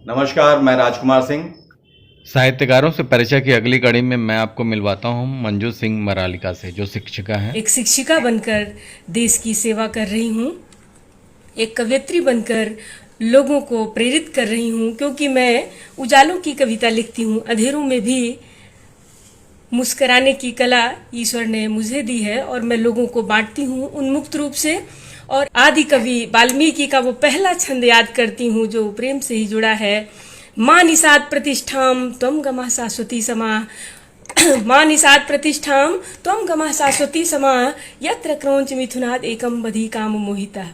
नमस्कार, मैं राजकुमार सिंह। साहित्यकारों से परिचय की अगली कड़ी में मैं आपको मिलवाता हूँ मंजू सिंह मरालिका से, जो शिक्षिका हैं। एक शिक्षिका बनकर देश की सेवा कर रही हूँ। एक कवयित्री बनकर लोगों को प्रेरित कर रही हूँ, क्योंकि मैं उजालों की कविता लिखती हूँ। अंधेरों में भी मुस्कराने की कला ईश्वर ने मुझे दी है और मैं लोगों को बांटती हूँ उन्मुक्त रूप से। और आदि कवि वाल्मीकि का वो पहला छंद याद करती हूँ जो प्रेम से ही जुड़ा है। माँ निषाद प्रतिष्ठाम त्वं गमः शाश्वती समा। माँ निषाद प्रतिष्ठाम त्वं गमः शाश्वती समा, यत्र क्रौंच मिथुनाद एकम बधी काम मोहिता।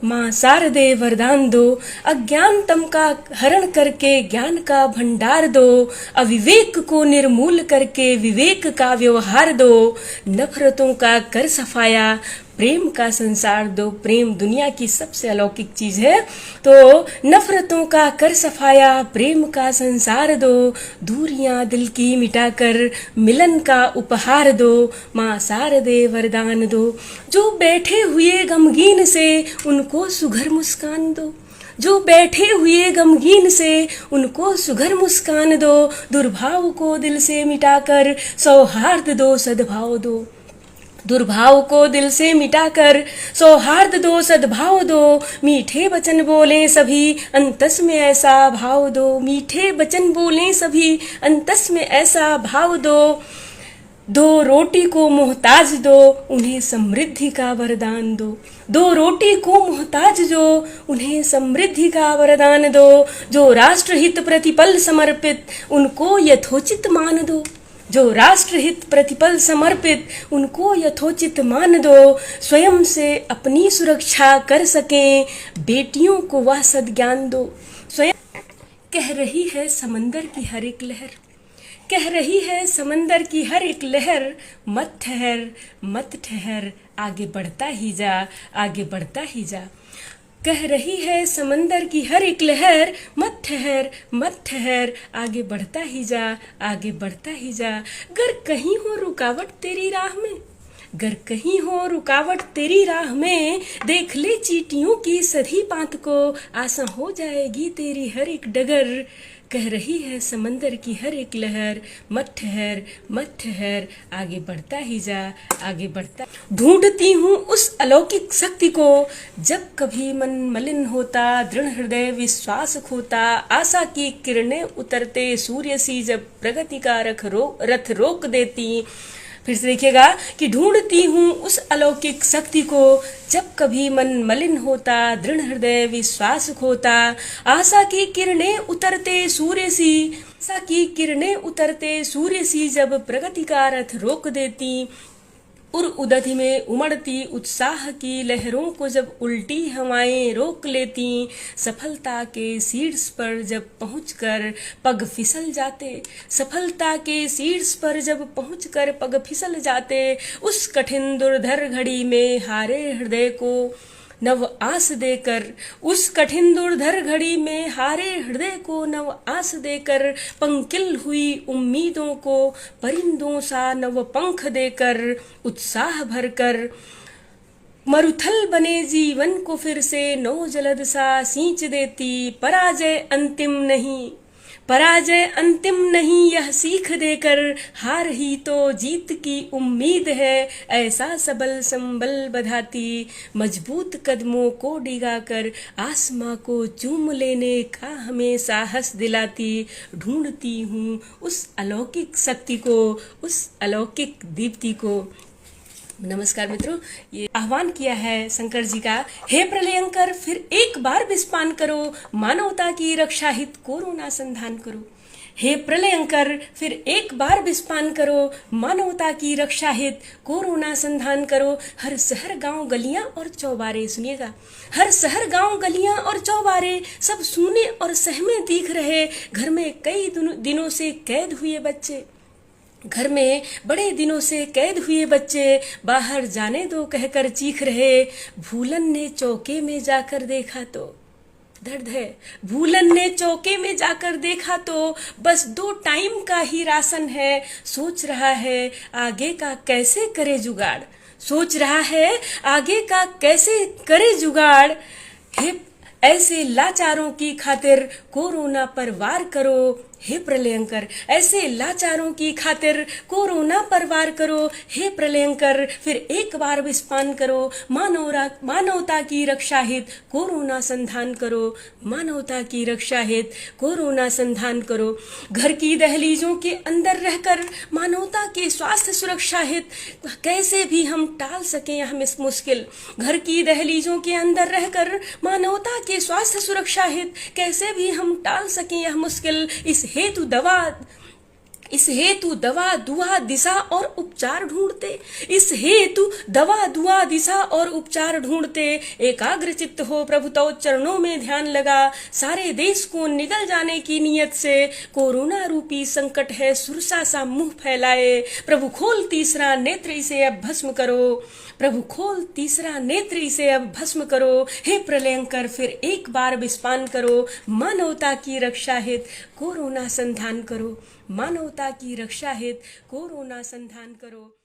माँ शारदे वरदान दो, अज्ञानतम का हरण करके ज्ञान का भंडार दो। अविवेक को निर्मूल करके विवेक का व्यवहार दो। नफरतों का कर सफाया, प्रेम का संसार दो। प्रेम दुनिया की सबसे अलौकिक चीज है, तो नफरतों का कर सफाया, प्रेम का संसार दो। दूरियां दिल की मिटाकर मिलन का उपहार दो। माँ शारदे वरदान दो। जो बैठे हुए गमगीन से उनको सुघर मुस्कान दो। जो बैठे हुए गमगीन से उनको सुघर मुस्कान दो। दुर्भाव को दिल से मिटाकर सौहार्द दो, सद्भाव दो। दुर्भाव को दिल से मिटाकर सौहार्द दो, सद्भाव दो। मीठे वचन बोले सभी, अंतस में ऐसा भाव दो। मीठे वचन बोले सभी, अंतस में ऐसा भाव दो। दो रोटी को मोहताज दो, उन्हें समृद्धि का वरदान दो। दो रोटी को मोहताज जो, उन्हें समृद्धि का वरदान दो। जो राष्ट्रहित प्रतिपल समर्पित, उनको यथोचित मान दो। जो राष्ट्रहित प्रतिपल समर्पित, उनको यथोचित मान दो। स्वयं से अपनी सुरक्षा कर सकें, बेटियों को वह सद्ज्ञान दो। स्वयं कह रही है समंदर की हर एक लहर, कह रही है समंदर की हर एक लहर, मत ठहर मत ठहर, आगे बढ़ता ही जा, आगे बढ़ता ही जा। कह रही है समंदर की हर एक लहर, मत ठहर मत ठहर, आगे बढ़ता ही जा, आगे बढ़ता ही जा। गर कहीं हो रुकावट तेरी राह में, गर कहीं हो रुकावट तेरी राह में, देख ले चींटियों की सधी पात को, आसान हो जाएगी तेरी हर एक डगर। कह रही है समंदर की हर एक लहर, मत ठहर मत ठहर, आगे बढ़ता ही जा, आगे बढ़ता। ढूंढती हूँ उस अलौकिक शक्ति को, जब कभी मन मलिन होता, दृढ़ हृदय विश्वास खोता। आशा की किरणें उतरते सूर्य सी जब प्रगति का रथ रोक देती। फिर से देखिएगा कि ढूंढती हूँ उस अलौकिक शक्ति को, जब कभी मन मलिन होता, दृढ़ हृदय विश्वास खोता। आशा की किरणें उतरते सूर्य सी, आशा की किरणें उतरते सूर्य सी जब प्रगति का रथ रोक देती। उर उदधि में उमड़ती उत्साह की लहरों को जब उल्टी हवाएं रोक लेती। सफलता के शीर्ष पर जब पहुंचकर पग फिसल जाते, सफलता के शीर्ष पर जब पहुंचकर पग फिसल जाते। उस कठिन दुर्धर घड़ी में हारे हृदय को नव आस देकर, उस कठिन दुर्धर घड़ी में हारे हृदय को नव आस देकर। पंकिल हुई उम्मीदों को परिंदों सा नव पंख देकर, उत्साह भरकर मरुथल बने जीवन को फिर से नौ जलद सा सींच देती। पराजय अंतिम नहीं, पराजय अंतिम नहीं, यह सीख देकर। हार ही तो जीत की उम्मीद है, ऐसा सबल संबल बधाती। मजबूत कदमों को डिगाकर आसमां को चूम लेने का हमें साहस दिलाती। ढूंढती हूँ उस अलौकिक शक्ति को, उस अलौकिक दीप्ति को। नमस्कार मित्रों, ये आह्वान किया है शंकर जी का। हे प्रलयंकर, फिर एक बार विस्पान करो, मानवता की रक्षा हित कोरोना संधान करो। हे प्रलयंकर, फिर एक बार विस्पान करो, मानवता की रक्षा हित कोरोना संधान करो। हर शहर गांव गलियां और चौबारे, सुनिएगा, हर शहर गांव गलियां और चौबारे सब सूने और सहमे दिख रहे। घर में कई दिनों से कैद हुए बच्चे, घर में बड़े दिनों से कैद हुए बच्चे, बाहर जाने दो कहकर चीख रहे। भूलन ने चौके में जाकर देखा तो दर्द है, भूलन ने चौके में जाकर देखा तो बस 2 टाइम का ही राशन है। सोच रहा है आगे का कैसे करे जुगाड़, सोच रहा है आगे का कैसे करे जुगाड़। हे ऐसे लाचारों की खातिर कोरोना पर वार करो हे प्रलयंकर, ऐसे लाचारों की खातिर कोरोना पर वार करो हे प्रलयंकर। फिर एक बार विस्पान करो, मानवता की रक्षा हित कोरोना संधान करो, मानवता की रक्षा हित कोरोना संधान करो। घर की दहलीजों के अंदर रहकर मानवता के स्वास्थ्य सुरक्षा हित कैसे भी हम टाल सकें हम इस मुश्किल, घर की दहलीजों के अंदर रहकर मानवता के स्वास्थ्य सुरक्षा हित कैसे भी हम टाल सकें यह मुश्किल। इस हेतु दवा दुआ दिशा और उपचार ढूंढते, इस हेतु दवा दुआ दिशा और उपचार ढूंढते। एकाग्र चित्त हो प्रभु तो चरणों में ध्यान लगा, सारे देश को निगल जाने की नियत से। कोरोना रूपी संकट है सुरसा सा मुंह फैलाए, प्रभु खोल तीसरा नेत्र इसे अब भस्म करो, प्रभु खोल तीसरा नेत्र इसे अब भस्म करो हे प्रलयंकर। फिर एक बार विस्पान करो, मानवता की रक्षा हित कोरोना संधान करो, मानवता की रक्षा हित कोरोना संधान करो।